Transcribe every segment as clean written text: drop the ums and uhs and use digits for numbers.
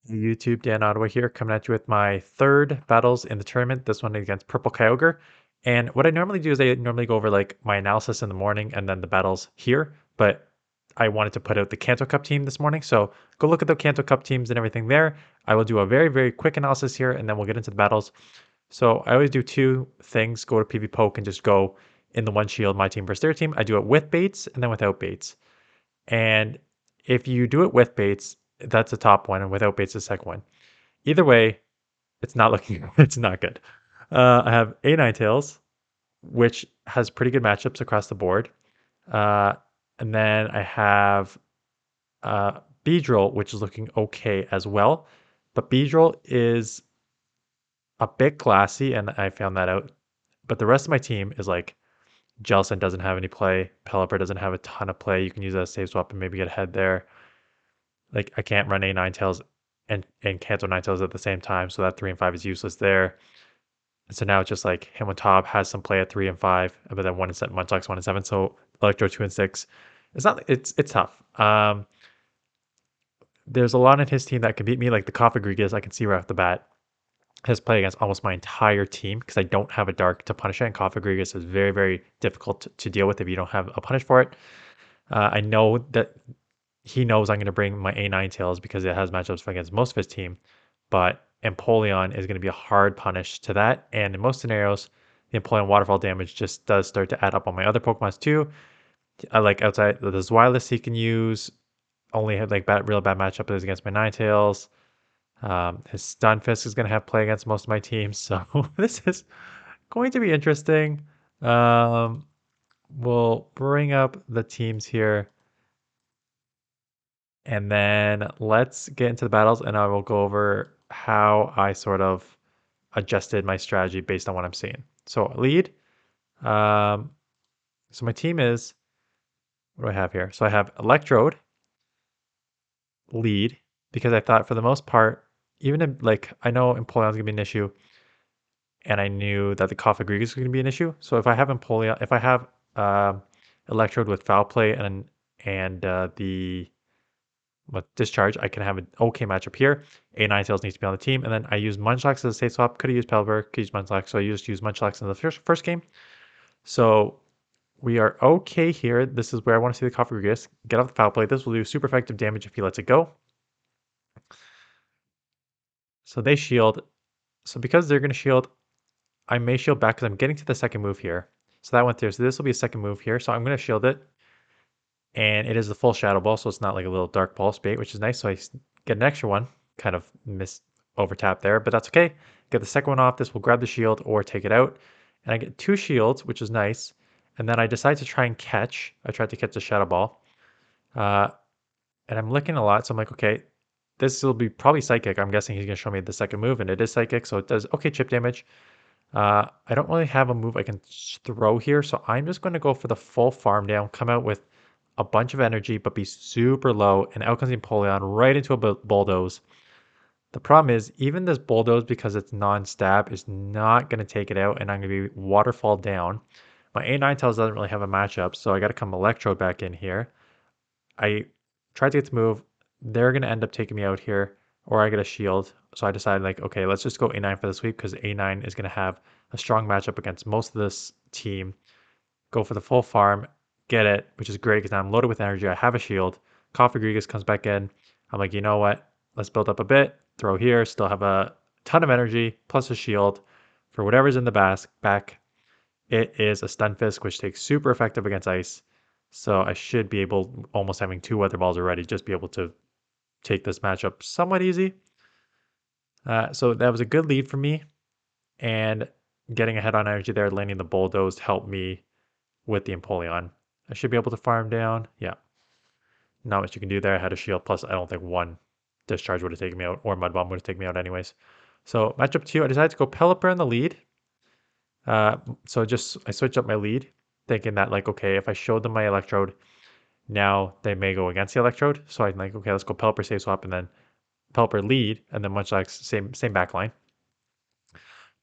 YouTube, DanOttawa here, coming at you with my third battles in the tournament. This one against PurpleKyogre. And what I normally do is I normally go over like my analysis in the morning and then the battles here. But I wanted to put out the Kanto Cup team this morning. So go look at the Kanto Cup teams and everything there. I will do a very, very quick analysis here and then we'll get into the battles. So I always do two things, go to PV Poke and just go in the one shield, my team versus their team. I do it with baits and then without baits. And if you do it with baits, that's the top one, and without baits, the second one. Either way, it's not looking, it's not good. I have A Ninetales, which has pretty good matchups across the board. Uh, and then I have Beedrill, which is looking okay as well. But Beedrill is a bit glassy, and I found that out. But the rest of my team is like Jelson doesn't have any play. Pelipper doesn't have a ton of play. You can use that as a safe swap and maybe get ahead there. Like I can't run A Ninetales and Kanto Ninetales at the same time, so that 3 and 5 is useless there. And so now it's just like him on top has some play at 3 and 5, but then 1 and 7, Munchlax 1 and 7, so Electro 2 and 6. It's tough. There's a lot in his team that can beat me, like the Kofagrigas, I can see right off the bat. His play against almost my entire team because I don't have a dark to punish it, and Kofagrigas is very, very difficult to deal with if you don't have a punish for it. I know that he knows I'm going to bring my A Ninetales because it has matchups against most of his team, but Empoleon is going to be a hard punish to that. And in most scenarios, the Empoleon waterfall damage just does start to add up on my other Pokemons too. I like outside the Zweilous he can use. Only had like real bad matchup is against my Ninetales. His Stunfisk is going to have play against most of my teams, so this is going to be interesting. We'll bring up the teams here. And then let's get into the battles and I will go over how I sort of adjusted my strategy based on what I'm seeing. So lead. Um, so my team is, what do I have here? So I have Electrode, lead, because I thought for the most part, even if, like, I know Empoleon's gonna be an issue, and I knew that the Kofagrigus was gonna be an issue. So if I have Empoleon, if I have Electrode with Foul Play and the with Discharge, I can have an okay matchup here. A Ninetales needs to be on the team. And then I use Munchlax as a safe swap. Could have used Pelipper, could use Munchlax. So I just use Munchlax in the first game. So we are okay here. This is where I want to see the Kofagrigus get off the foul play. This will do super effective damage if he lets it go. So they shield. So because they're going to shield, I may shield back because I'm getting to the second move here. So that went through. So this will be a second move here. So I'm going to shield it. And it is the full Shadow Ball, so it's not like a little Dark Pulse bait, which is nice. So I get an extra one. Kind of missed over tap there, but that's okay. Get the second one off. This will grab the shield or take it out. And I get 2 shields, which is nice. And then I decide to try and catch. I tried to catch the Shadow Ball. And I'm looking a lot, so I'm like, okay, this will be probably Psychic. I'm guessing he's going to show me the second move, and it is Psychic, so it does okay chip damage. I don't really have a move I can throw here, so I'm just going to go for the full farm down, come out with a bunch of energy, but be super low, and out comes the Empoleon right into a bulldoze. The problem is, even this bulldoze, because it's non-stab, is not going to take it out, and I'm going to be waterfall down. My A Ninetales doesn't really have a matchup, so I got to come Electrode back in here. I tried to get to move. They're going to end up taking me out here, or I get a shield. So I decided, like, okay, let's just go A9 for the sweep, because A9 is going to have a strong matchup against most of this team. Go for the full farm, get it, which is great because now I'm loaded with energy. I have a shield. Kofagrigus comes back in. I'm like, you know what? Let's build up a bit. Throw here. Still have a ton of energy plus a shield for whatever's in the back. It is a Stunfisk, which takes super effective against ice. So I should be able, almost having 2 weather balls already, just be able to take this matchup somewhat easy. So that was a good lead for me. And getting ahead on energy there, landing the bulldoze helped me with the Empoleon. I should be able to farm down. Yeah. Not much you can do there. I had a shield, plus I don't think 1 discharge would have taken me out, or Mud Bomb would have taken me out anyways. So matchup 2, I decided to go Pelipper in the lead. So I switched up my lead, thinking that like, okay, if I showed them my Electrode, now they may go against the Electrode. So I'm like, okay, let's go Pelipper safe swap, and then Pelipper lead, and then Munchlax same backline.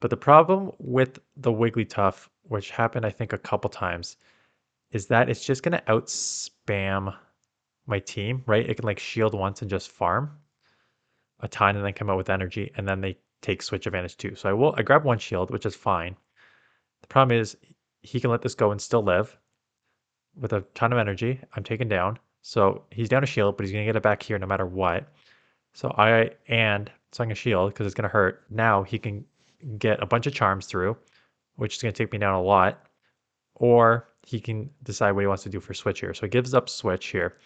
But the problem with the Wigglytuff, which happened I think a couple times, is that it's just gonna outspam my team, right? It can like shield once and just farm. a ton and then come out with energy, and then they take switch advantage too. So I grab one shield, which is fine. The problem is he can let this go and still live with a ton of energy. I'm taken down. So he's down a shield, but he's gonna get it back here no matter what. So I'm gonna shield because it's gonna hurt. Now he can get a bunch of charms through, which is gonna take me down a lot. Or he can decide what he wants to do for switch here. So he gives up switch here.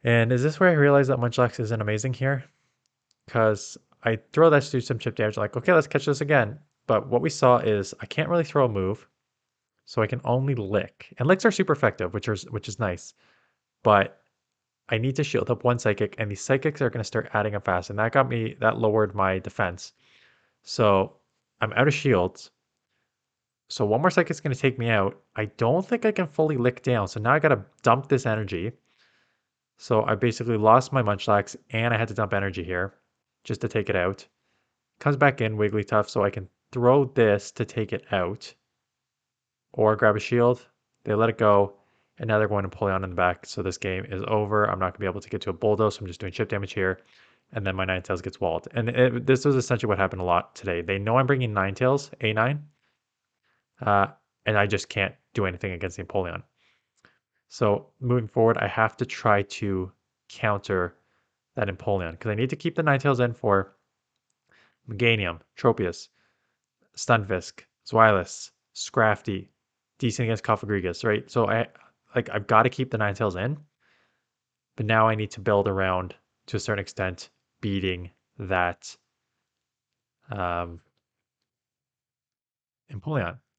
And is this where I realize that Munchlax isn't amazing here? Because I throw that to do some chip damage, like, okay, let's catch this again. But what we saw is I can't really throw a move, so I can only lick. And licks are super effective, which is nice. But I need to shield up one psychic, and these psychics are going to start adding up fast. And that lowered my defense. So I'm out of shields. So one more psychic's going to take me out. I don't think I can fully lick down. So now I got to dump this energy. So I basically lost my Munchlax, and I had to dump energy here just to take it out. Comes back in Wigglytuff, so I can throw this to take it out. Or grab a shield. They let it go. And now they're going to pull on in the back. So this game is over. I'm not going to be able to get to a bulldoze. So I'm just doing chip damage here. And then my Ninetales gets walled. And this was essentially what happened a lot today. They know I'm bringing Ninetales, A9. And I just can't do anything against the Empoleon. So moving forward, I have to try to counter that Empoleon. Because I need to keep the Ninetales in for Meganium, Tropius, Stunfisk, Zweilous, Scrafty, decent against Cofagrigus, right? So I've got to keep the Ninetales in, but now I need to build around, to a certain extent, beating that Empoleon.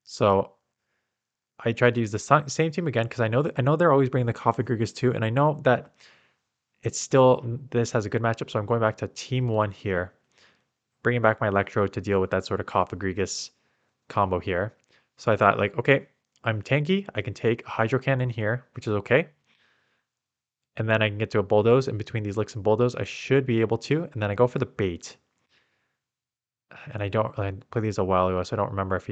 So I tried to use the same team again because I know they're always bringing the Cofagrigus too, and I know that this has a good matchup. So I'm going back to Team 1 here, bringing back my Electro to deal with that sort of Cofagrigus combo here. So I thought, like, okay, I'm tanky. I can take a Hydro Cannon here, which is okay. And then I can get to a Bulldoze. In between these licks and Bulldoze, I should be able to. And then I go for the bait. And I played these a while ago, so I don't remember if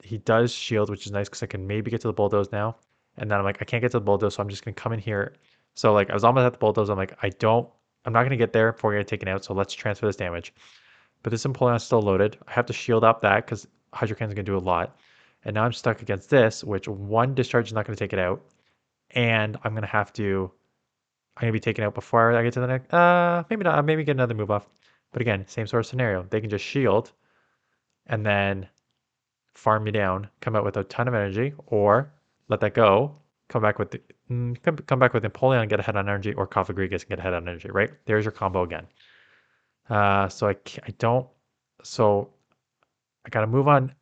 he does shield, which is nice because I can maybe get to the Bulldoze now. And then I'm like, I can't get to the Bulldoze, so I'm just going to come in here. So like I was almost at the Bulldoze. I'm like, I'm not going to get there before I get taken out. So let's transfer this damage. But this Empoleon is still loaded. I have to shield up that because Hydro Cannon is going to do a lot. And now I'm stuck against this, which one discharge is not going to take it out. And I'm going to be taken out before I get to the next. Maybe not. Maybe get another move off. But again, same sort of scenario. They can just shield and then farm me down, come out with a ton of energy, or let that go, come back with Empoleon and get ahead on energy, or Cofagrigus and get ahead on energy, right? There's your combo again. So I don't. So I got to move on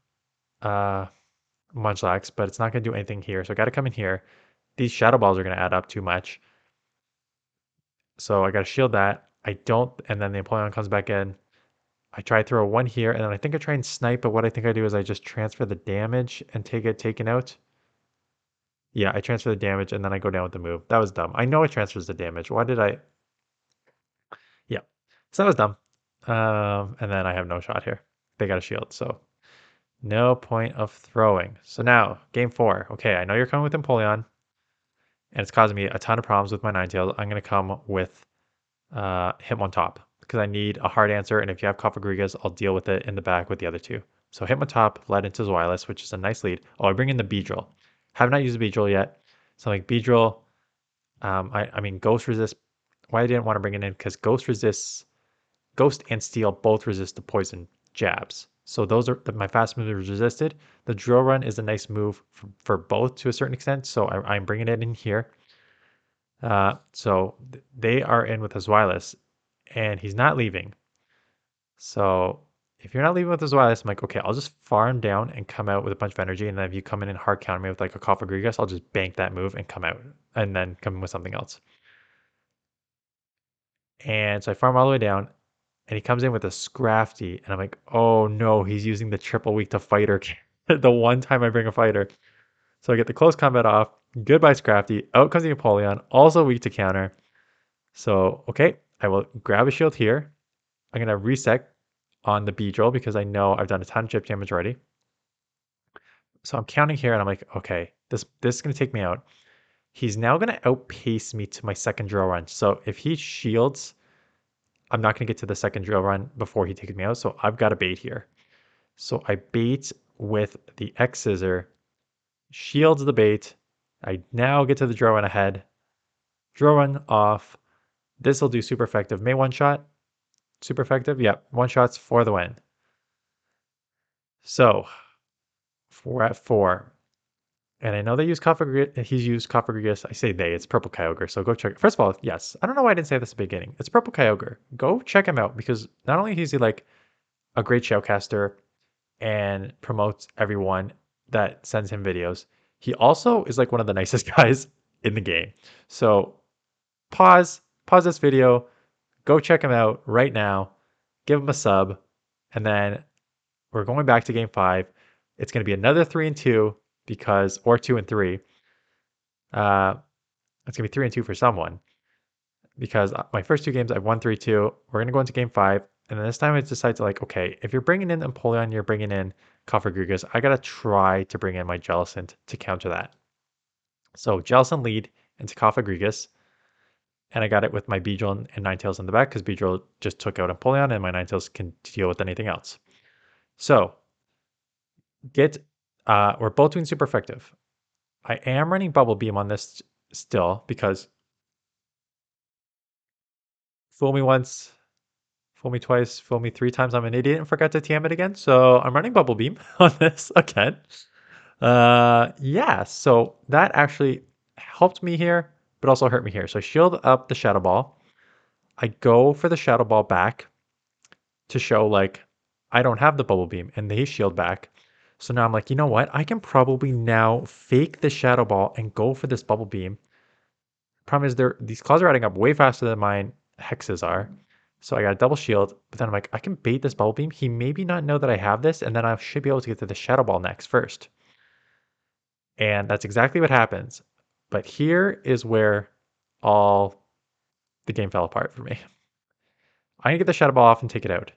Munchlax, but it's not going to do anything here. So I got to come in here. These Shadow Balls are going to add up too much. So I got to shield that. I don't, and then the Empoleon comes back in. I try to throw one here, and then I think I try and snipe, but what I think I do is I just transfer the damage and take it taken out. Yeah, I transfer the damage, and then I go down with the move. That was dumb. I know it transfers the damage. Why did I? Yeah, so that was dumb. And then I have no shot here. They got a shield, so no point of throwing. So now, game 4. Okay, I know you're coming with Empoleon, and it's causing me a ton of problems with my Ninetales. I'm going to come with Hitmontop because I need a hard answer, and if you have Cofagrigus, I'll deal with it in the back with the other two. So Hitmontop led into Zweilous, which is a nice lead. Oh, I bring in the Beedrill. Have not used the Beedrill yet. So like Beedrill, I mean Ghost Resist. Why I didn't want to bring it in because Ghost and Steel both resist the poison jabs. So those are my fast moves are resisted. The Drill Run is a nice move for both to a certain extent. So I'm bringing it in here. So they are in with Zweilous, and he's not leaving. So if you're not leaving with Zweilous, I'm like, okay, I'll just farm down and come out with a bunch of energy. And then if you come in and hard counter me with like a Cofagrigus, I'll just bank that move and come out and then come in with something else. And so I farm all the way down, and he comes in with a Scrafty, and I'm like, oh no, he's using the triple weak to fighter the one time I bring a fighter. So I get the close combat off. Goodbye, Scrafty. Out comes the Empoleon, also weak to counter. So, okay, I will grab a shield here. I'm going to reset on the Beedrill because I know I've done a ton of chip damage already. So I'm counting here, and I'm like, okay, this is going to take me out. He's now going to outpace me to my second drill run. So if he shields I'm not going to get to the second drill run before he takes me out. So I've got a bait here. So I bait with the X scissor, shields the bait. I now get to the drill run ahead. Drill run off. This will do super effective. May one shot. Super effective. Yep. One shots for the win. So we're at 4. And I know they use he's used Cofagrigus. I say they, it's PurpleKyogre. So go check it. First of all, yes. I don't know why I didn't say this at the beginning. It's PurpleKyogre. Go check him out because not only is he like a great shoutcaster and promotes everyone that sends him videos, he also is like one of the nicest guys in the game. So pause this video, go check him out right now, give him a sub, and then we're going back to game 5. It's going to be another 3-2 because, or 2-3. It's going to be 3-2 for someone because my first 2 games I've won 3-2. We're going to go into game 5. And then this time I decide to like, okay, if you're bringing in Empoleon, you're bringing in Cofagrigus, I got to try to bring in my Jellicent to counter that. So Jellicent lead into Cofagrigus. And I got it with my Beedrill and Ninetales in the back because Beedrill just took out Empoleon and my Ninetales can deal with anything else. So we're both doing super effective. I am running Bubble Beam on this still because fool me once, fool me twice, fool me 3 times. I'm an idiot and forgot to TM it again. So I'm running Bubble Beam on this again. Yeah, so that actually helped me here, but also hurt me here. So I shield up the Shadow Ball. I go for the Shadow Ball back to show like I don't have the Bubble Beam and they shield back. So now I'm like, you know what? I can probably now fake the Shadow Ball and go for this Bubble Beam. Problem is these claws are adding up way faster than mine hexes are. So I got a double shield, but then I'm like, I can bait this Bubble Beam. He maybe not know that I have this, and then I should be able to get to the Shadow Ball next first. And that's exactly what happens. But here is where all the game fell apart for me. I'm gonna get the Shadow Ball off and take it out.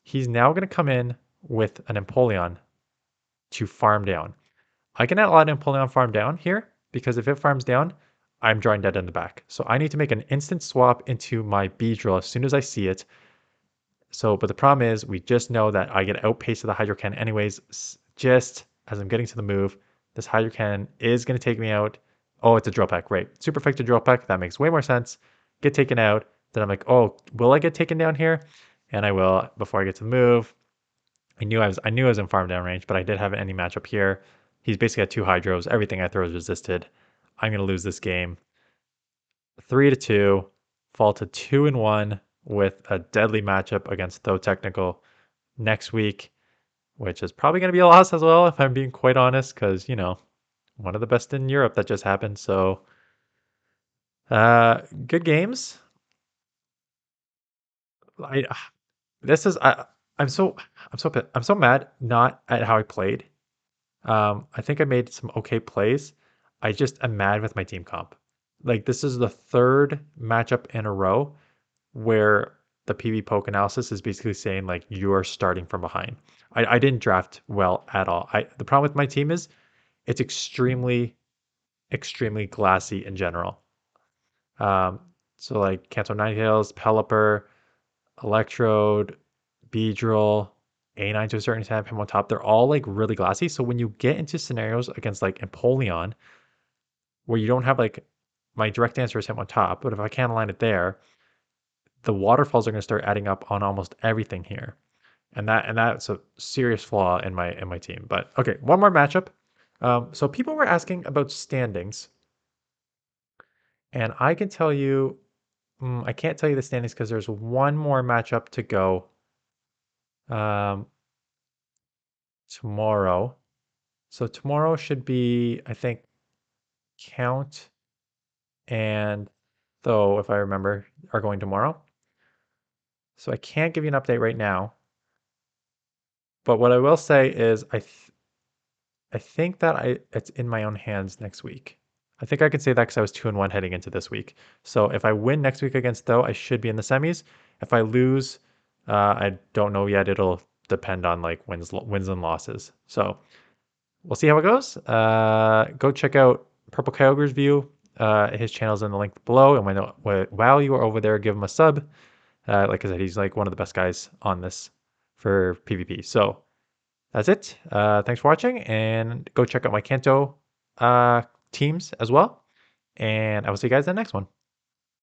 He's now gonna come in with an Empoleon to farm down. I can add a lot of Empoleon farm down here because if it farms down, I'm drawing dead in the back. So I need to make an instant swap into my Beedrill as soon as I see it. So, but the problem is we just know that I get outpaced to the Hydro Cannon anyways. Just as I'm getting to the move, this Hydro Cannon is going to take me out. Oh, it's a drill peck, right? Super effective drill peck. That makes way more sense. Get taken out. Then I'm like, oh, will I get taken down here? And I will before I get to the move. I knew I was in farm down range, but I did have any matchup here. He's basically got 2 Hydros. Everything I throw is resisted. I'm going to lose this game. 3-2, fall to 2-1 with a deadly matchup against Though Technical next week, which is probably going to be a loss as well, if I'm being quite honest, because, you know, one of the best in Europe that just happened. So, good games. I this is I'm so mad not at how I played. I think I made some okay plays. I just am mad with my team comp. Like this is the 3rd matchup in a row where the PV poke analysis is basically saying like you're starting from behind. I didn't draft well at all. The problem with my team is it's extremely, extremely glassy in general. So like Canto Ninetales, Pelipper, Electrode, Beedrill, A9 to a certain extent, him on top, they're all like really glassy. So when you get into scenarios against like Empoleon, where you don't have like my direct answer is him on top, but if I can't align it there, the waterfalls are going to start adding up on almost everything here. And that's a serious flaw in my team. But okay, one more matchup. So people were asking about standings, and I can tell you, I can't tell you the standings because there's one more matchup to go tomorrow. So tomorrow should be, I think, Count and Though, if I remember, are going tomorrow. So I can't give you an update right now. But what I will say is I think that it's in my own hands next week. I think I can say that because I was 2-1 heading into this week. So if I win next week against Though, I should be in the semis. If I lose, I don't know yet. It'll depend on like wins and losses. So we'll see how it goes. Go check out PurpleKyogre's view. His channel's in the link below. And while you are over there, give him a sub. Like I said, he's like one of the best guys on this for PvP. So that's it. Thanks for watching, and go check out my Kanto teams as well. And I will see you guys in the next one.